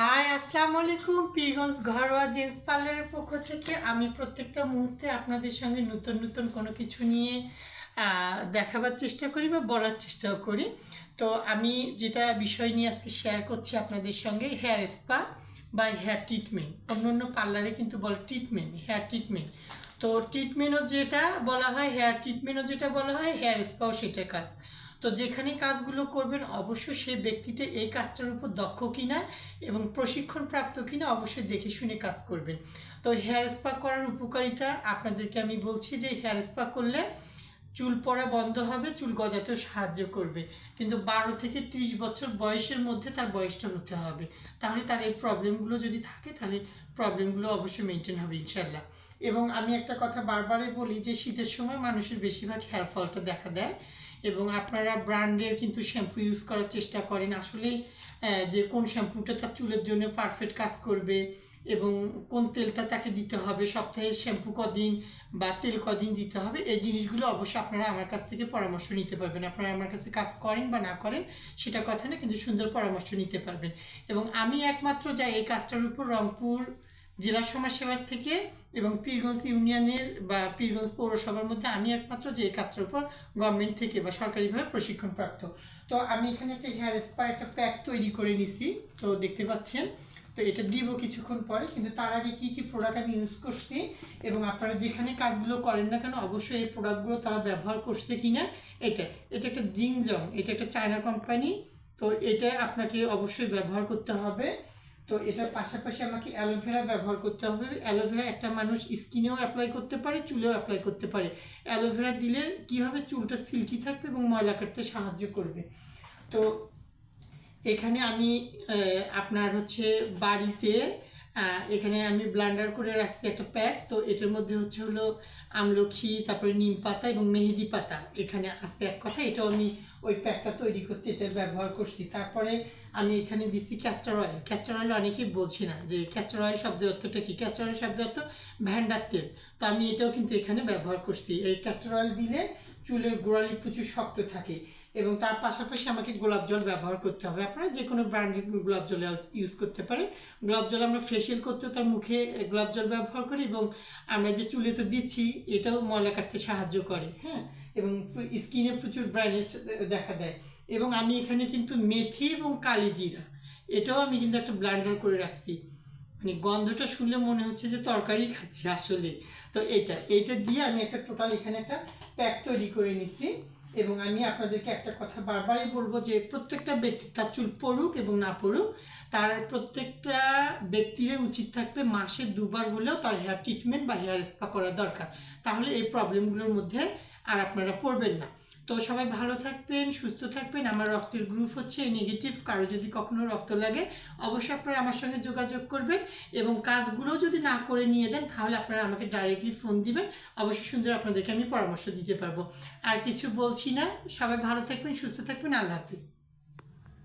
High, আসসালামু আলাইকুম। পীরগঞ্জ ঘরোয়া জেন্টস পার্লারের পক্ষ থেকে আমি প্রত্যেকটা মুহূর্তে আপনাদের সঙ্গে নতুন নতুন কোনো কিছু নিয়ে দেখাবার চেষ্টা করি বা বলার চেষ্টাও করি। তো আমি যেটা বিষয় নিয়ে আজকে শেয়ার করছি আপনাদের সঙ্গে, হেয়ার স্পা বা হেয়ার ট্রিটমেন্ট। অন্য অন্য পার্লারে কিন্তু বলে ট্রিটমেন্ট, হেয়ার ট্রিটমেন্ট। তো ট্রিটমেন্টও যেটা বলা হয়, হেয়ার ট্রিটমেন্টও যেটা বলা হয়, হেয়ার স্পাও সেটা কাজ। তো যেখানে কাজগুলো করবেন অবশ্যই সেই ব্যক্তিটা এই কাজটার উপর দক্ষ কিনা এবং প্রশিক্ষণপ্রাপ্ত কিনা অবশ্যই দেখে শুনে কাজ করবেন। তো হেয়ার স্পা করার উপকারিতা আপনাদেরকে আমি বলছি যে হেয়ার স্পা করলে চুল পড়া বন্ধ হবে, চুল গজাতেও সাহায্য করবে। কিন্তু 12 থেকে 30 বছর বয়সের মধ্যে তার বয়সটা হতে হবে, তাহলে তার এই প্রবলেমগুলো যদি থাকে তাহলে প্রবলেমগুলো অবশ্যই মেনটেন হবে ইনশাল্লাহ। এবং আমি একটা কথা বারবারই বলি যে শীতের সময় মানুষের বেশিরভাগ হেয়ার ফলটা দেখা দেয়, এবং আপনারা ব্র্যান্ডের কিন্তু শ্যাম্পু ইউজ করার চেষ্টা করেন আসলেই যে কোন শ্যাম্পুটা তার চুলের জন্য পারফেক্ট কাজ করবে এবং কোন তেলটা তাকে দিতে হবে, সপ্তাহে শ্যাম্পু কদিন বা তেল কদিন দিতে হবে, এই জিনিসগুলো অবশ্যই আপনারা আমার কাছ থেকে পরামর্শ নিতে পারবেন। আপনারা আমার কাছে কাজ করেন বা না করেন সেটা কথা না, কিন্তু সুন্দর পরামর্শ নিতে পারবেন। এবং আমি একমাত্র যাই এই কাজটার উপর রংপুর জেলা সমাজসেবার থেকে এবং পীরগঞ্জ ইউনিয়নের বা পীরগঞ্জ পৌরসভার মধ্যে আমি একমাত্র যে এই কাজটার উপর গভর্নমেন্ট থেকে বা সরকারিভাবে প্রশিক্ষণপ্রাপ্ত। তো আমি এখানে একটা হেয়ার স্পা একটা প্যাক তৈরি করে নিছি, তো দেখতে পাচ্ছেন। তো এটা দিব কিছুক্ষণ পরে, কিন্তু তার আগে কি কি প্রোডাক্ট আমি ইউজ করছি এবং আপনারা যেখানে কাজগুলো করেন না কেন অবশ্যই এই প্রোডাক্টগুলো তারা ব্যবহার করছে কিনা। এটা এটা একটা জিংজং, এটা একটা চায়না কোম্পানি। তো এটা আপনাকে অবশ্যই ব্যবহার করতে হবে। তো এটার পাশাপাশি আমাকে অ্যালোভেরা ব্যবহার করতে হবে। অ্যালোভেরা একটা মানুষ স্কিনেও অ্যাপ্লাই করতে পারে, চুলেও অ্যাপ্লাই করতে পারে। অ্যালোভেরা দিলে কি হবে, চুলটা সিল্কি থাকবে এবং ময়লা কাটতে সাহায্য করবে। তো এখানে আমি আপনার হচ্ছে বাড়িতে এখানে আমি ব্লান্ডার করে রাখছি একটা প্যাক। তো এটার মধ্যে হচ্ছে হলো আমলখি, তারপরে নিম পাতা এবং মেহেদি পাতা এখানে আছে এক কথা। এটাও আমি ওই প্যাকটা তৈরি করতে এটা ব্যবহার করছি। তারপরে আমি এখানে দিচ্ছি ক্যাস্টর অয়েল। ক্যাস্টর অয়েল অনেকেই বোঝে না যে ক্যাস্টর অয়েল শব্দের অর্থটা কি। ক্যাস্টর অয়েল শব্দের অর্থ ভ্যান্ডার তেল। তো আমি এটাও কিন্তু এখানে ব্যবহার করছি। এই ক্যাস্টর অয়েল দিলে চুলের গোড়ালি প্রচুর শক্ত থাকে। এবং তার পাশাপাশি আমাকে গোলাপ জল ব্যবহার করতে হবে। আপনারা যে কোনো ব্র্যান্ডের গোলাপ জল ইউজ করতে পারেন। গোলাপ জল আমরা ফেসিয়াল করতেও তার মুখে গোলাপ জল ব্যবহার করি, এবং আমরা যে চুলে তো দিচ্ছি এটাও ময়লা কাটতে সাহায্য করে, হ্যাঁ, এবং স্কিনে প্রচুর ব্রাইটনেস দেখা দেয়। এবং আমি এখানে কিন্তু মেথি এবং কালি জিরা এটাও আমি কিন্তু একটা ব্লান্ডার করে রাখছি। মানে গন্ধটা শুনলে মনে হচ্ছে যে তরকারি খাচ্ছি আসলে। তো এইটা দিয়ে আমি একটা টোটাল এখানে একটা প্যাক তৈরি করে নিছি। এবং আমি আপনাদেরকে একটা কথা বারবারই বলবো যে প্রত্যেকটা ব্যক্তি তার চুল পড়ুক এবং না পড়ুক, তার প্রত্যেকটা ব্যক্তির উচিত থাকবে মাসে 2বার হলেও তার হেয়ার ট্রিটমেন্ট বা হেয়ার স্পা করা দরকার। তাহলে এই প্রবলেমগুলোর মধ্যে আর আপনারা পড়বেন না। তো সবাই ভালো থাকবেন, সুস্থ থাকবেন। আমার রক্তের গ্রুপ হচ্ছে নেগেটিভ। কারো যদি কখনো রক্ত লাগে অবশ্যই আপনারা আমার সঙ্গে যোগাযোগ করবেন, এবং কাজগুলো যদি না করে নিয়ে যান তাহলে আপনারা আমাকে ডাইরেক্টলি ফোন দিবেন। অবশ্যই সুন্দর আপনাদেরকে আমি পরামর্শ দিতে পারবো। আর কিছু বলছি না। সবাই ভালো থাকবেন, সুস্থ থাকবেন। আল্লাহ হাফিজ।